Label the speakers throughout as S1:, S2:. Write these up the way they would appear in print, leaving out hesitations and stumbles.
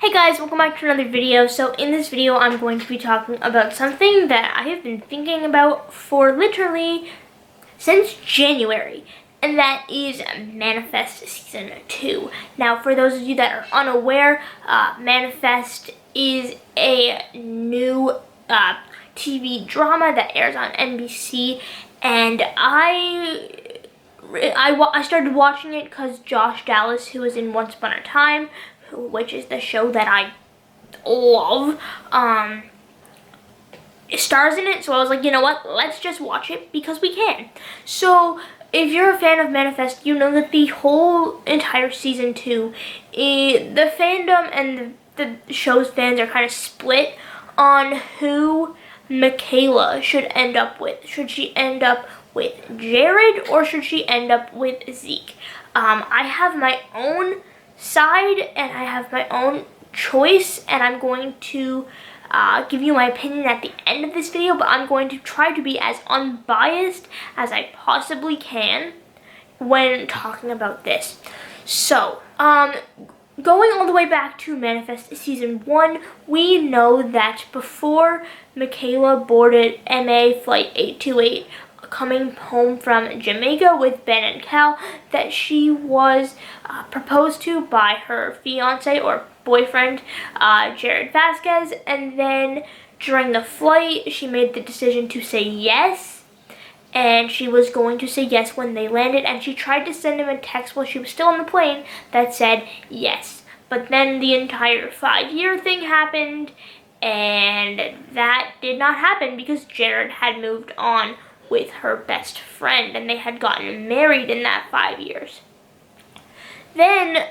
S1: Hey guys, welcome back to another video. So in this video, I'm going to be talking about something that I have been thinking about for literally since January, and that is Manifest Season 2. Now, for those of you that are unaware, Manifest is a new TV drama that airs on NBC, and I started watching it because Josh Dallas, who was in Once Upon a Time, which is the show that I love, stars in it. So I was like, you know what, let's just watch it because we can. So if you're a fan of Manifest, you know that the whole entire season 2, the fandom and the show's fans are kind of split on who Michaela should end up with. Should she end up with Jared or should she end up with Zeke? I have my own side and I have my own choice, and I'm going to give you my opinion at the end of this video, but I'm going to try to be as unbiased as I possibly can when talking about this. So, going all the way back to Manifest Season 1, we know that before Michaela boarded MA Flight 828, coming home from Jamaica with Ben and Cal, that she was proposed to by her fiance or boyfriend, Jared Vasquez, and then during the flight, she made the decision to say yes, and she was going to say yes when they landed, and she tried to send him a text while she was still on the plane that said yes, but then the entire 5-year thing happened, and that did not happen because Jared had moved on with her best friend, and they had gotten married in that 5 years. Then,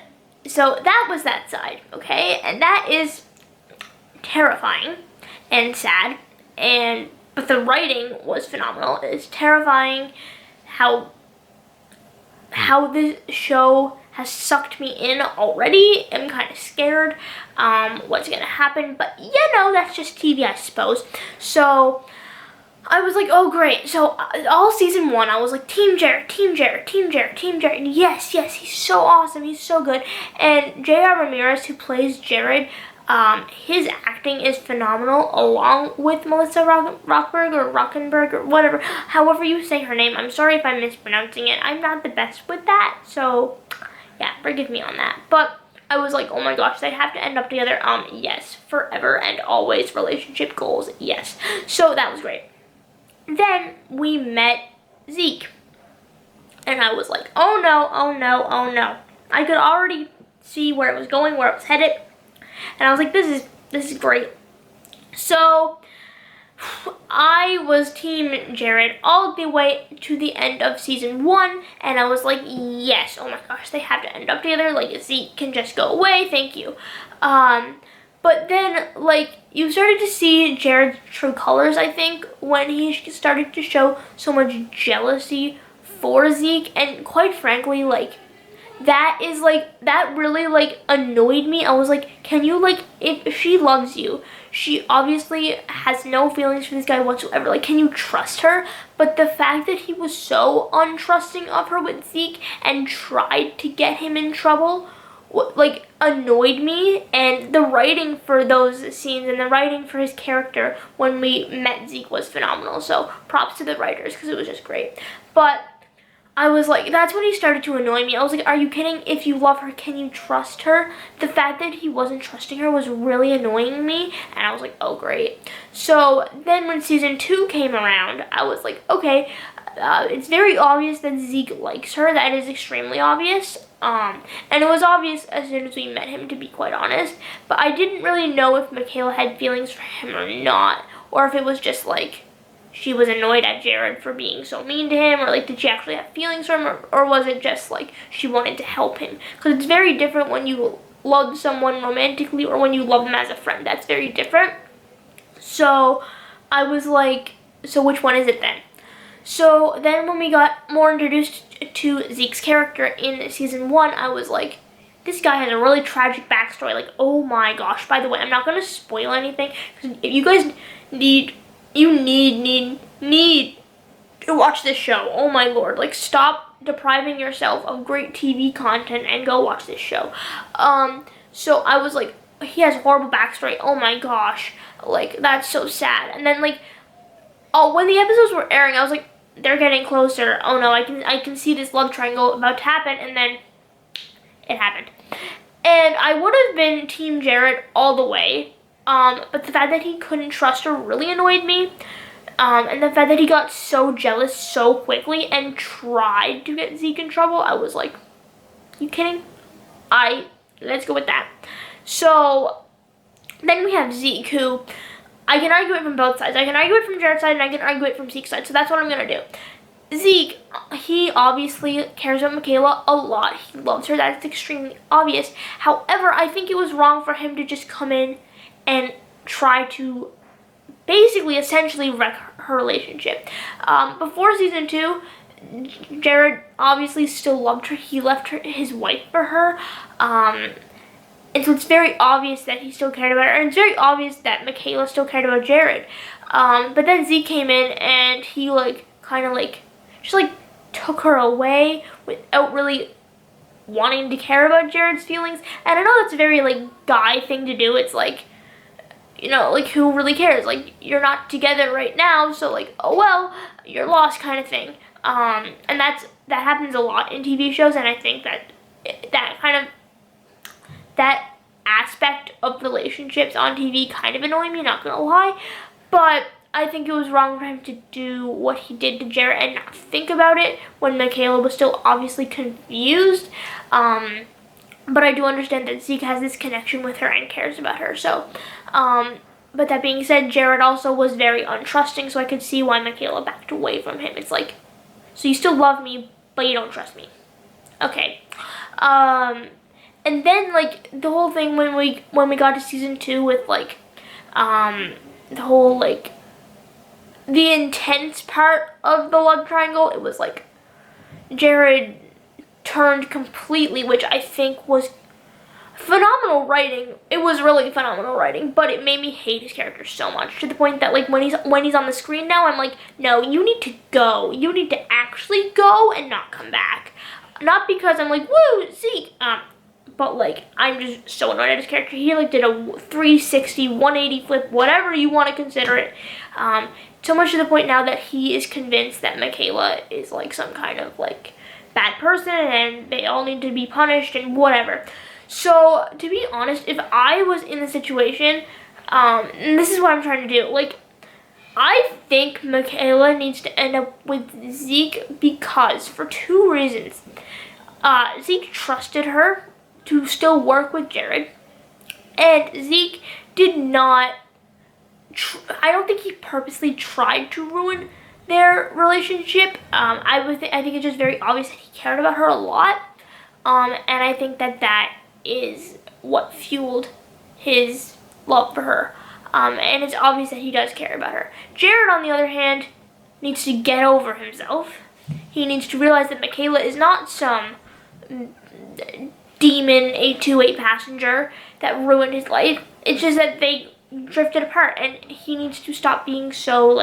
S1: so that was that side, okay? And that is terrifying and sad, but the writing was phenomenal. It's terrifying how this show has sucked me in already. I'm kind of scared what's gonna happen, but you know, that's just TV, I suppose. So I was like, oh great. So all season 1, I was like, Team Jared, Team Jared, Team Jared, Team Jared. Yes, yes, he's so awesome. He's so good. And J.R. Remirez, who plays Jared, his acting is phenomenal, along with Melissa Roxburgh or Rockenberg or whatever, however you say her name. I'm sorry if I'm mispronouncing it. I'm not the best with that, so yeah, forgive me on that. But I was like, oh my gosh, they have to end up together. Yes, forever and always relationship goals, yes. So that was great. Then we met Zeke, and I was like, oh no, oh no, oh no. I could already see where it was going, where it was headed, and I was like, this is great. So I was Team Jared all the way to the end of season 1, and I was like, yes, oh my gosh, they have to end up together. Like, Zeke can just go away, thank you. But then, like, you started to see Jared's true colors, I think, when he started to show so much jealousy for Zeke. And quite frankly, like, that really, like, annoyed me. I was like, can you, like, if she loves you, she obviously has no feelings for this guy whatsoever. Like, can you trust her? But the fact that he was so untrusting of her with Zeke and tried to get him in trouble, like, annoyed me. And the writing for those scenes and the writing for his character when we met Zeke was phenomenal. So props to the writers because it was just great. But I was like, that's when he started to annoy me. I was like, are you kidding? If you love her, can you trust her? The fact that he wasn't trusting her was really annoying me, and I was like, oh great. So then when season 2 came around, I was like, okay, it's very obvious that Zeke likes her. That is extremely obvious. And it was obvious as soon as we met him, to be quite honest. But I didn't really know if Michaela had feelings for him or not, or if it was just like she was annoyed at Jared for being so mean to him, or like did she actually have feelings for him, or was it just like she wanted to help him? Because it's very different when you love someone romantically or when you love them as a friend. That's very different. So I was like, so which one is it then? So then when we got more introduced to Zeke's character in season 1, I was like, this guy has a really tragic backstory. Like, oh my gosh. By the way, I'm not going to spoil anything, because if you guys need to watch this show. Oh my lord. Like, stop depriving yourself of great TV content and go watch this show. So I was like, he has a horrible backstory. Oh my gosh, like that's so sad. And then like, oh, when the episodes were airing, I was like, they're getting closer. Oh no, I can see this love triangle about to happen, and then it happened. And I would have been Team Jared all the way, but the fact that he couldn't trust her really annoyed me. And the fact that he got so jealous so quickly and tried to get Zeke in trouble, I was like, you kidding? Let's go with that. So then we have Zeke, who I can argue it from both sides. I can argue it from Jared's side and I can argue it from Zeke's side. So that's what I'm going to do. Zeke, he obviously cares about Michaela a lot. He loves her. That's extremely obvious. However, I think it was wrong for him to just come in and try to basically essentially wreck her relationship. Before season 2, Jared obviously still loved her. He left his wife for her. And so it's very obvious that he still cared about her. And it's very obvious that Michaela still cared about Jared. But then Zeke came in and he just took her away without really wanting to care about Jared's feelings. And I know that's a very guy thing to do. It's like, you know, who really cares? Like, you're not together right now, so oh well, you're lost kind of thing. And that happens a lot in TV shows, and I think that aspect of relationships on TV kind of annoy me, not gonna lie. But I think it was wrong for him to do what he did to Jared and not think about it when Michaela was still obviously confused. But I do understand that Zeke has this connection with her and cares about her. So, but that being said, Jared also was very untrusting, so I could see why Michaela backed away from him. It's like, so you still love me, but you don't trust me. Okay. And then the whole thing when we got to season 2 with the whole the intense part of the love triangle, it was Jared turned completely, which I think was phenomenal writing. It was really phenomenal writing, but it made me hate his character so much, to the point that when he's on the screen now, I'm like, no, you need to go. You need to actually go and not come back. Not because I'm like, woo, Zeke, but I'm just so annoyed at his character. He did a 360, 180 flip, whatever you want to consider it. So much to the point now that he is convinced that Michaela is some kind of bad person and they all need to be punished and whatever. So to be honest, if I was in the situation, and this is what I'm trying to do, I think Michaela needs to end up with Zeke because, for 2 reasons. Zeke trusted her to still work with Jared, and Zeke did not, I don't think he purposely tried to ruin their relationship. I think it's just very obvious that he cared about her a lot, and I think that is what fueled his love for her, and it's obvious that he does care about her. Jared, on the other hand, needs to get over himself. He needs to realize that Michaela is not some demon A28 passenger that ruined his life. It's just that they drifted apart, and he needs to stop being so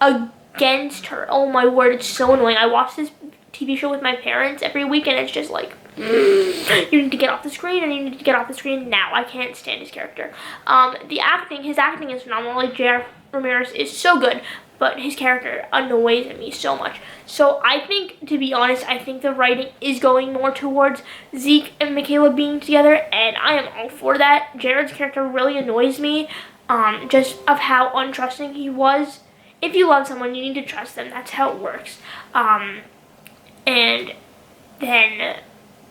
S1: against her. Oh my word, it's so annoying. I watch this TV show with my parents every week, and it's just you need to get off the screen, and you need to get off the screen now. I can't stand his character. His acting is phenomenal. Jared Remirez is so good, but his character annoys me so much. So I think, to be honest, I think the writing is going more towards Zeke and Michaela being together, and I am all for that. Jared's character really annoys me, just of how untrusting he was. If you love someone, you need to trust them. That's how it works. And then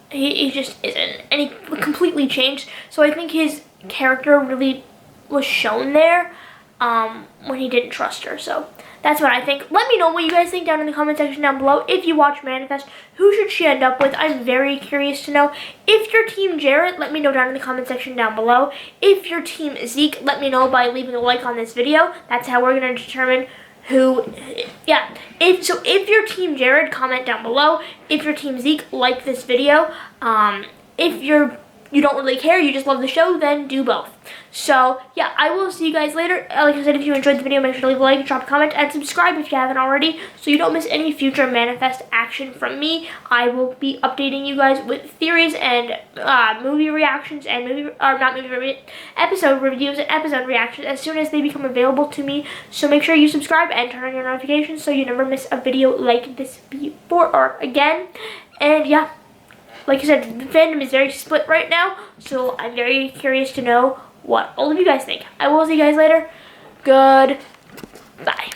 S1: he just isn't, and he completely changed. So I think his character really was shown there when he didn't trust her. So that's what I think. Let me know what you guys think down in the comment section down below. If you watch Manifest, who should she end up with? I'm very curious to know. If you're Team Jared, let me know down in the comment section down below. If you're Team Zeke, let me know by leaving a like on this video. That's how we're going to determine who, yeah. If you're Team Jared, comment down below. If you're Team Zeke, like this video. If you don't really care, you just love the show, then do both. So yeah, I will see you guys later. Like I said, if you enjoyed the video, make sure to leave a like, drop a comment, and subscribe if you haven't already, so you don't miss any future manifest action from me. I will be updating you guys with theories and movie reactions and episode reviews and episode reactions as soon as they become available to me. So make sure you subscribe and turn on your notifications so you never miss a video like this before or again. And yeah, like I said, the fandom is very split right now, so I'm very curious to know what all of you guys think. I will see you guys later. Goodbye.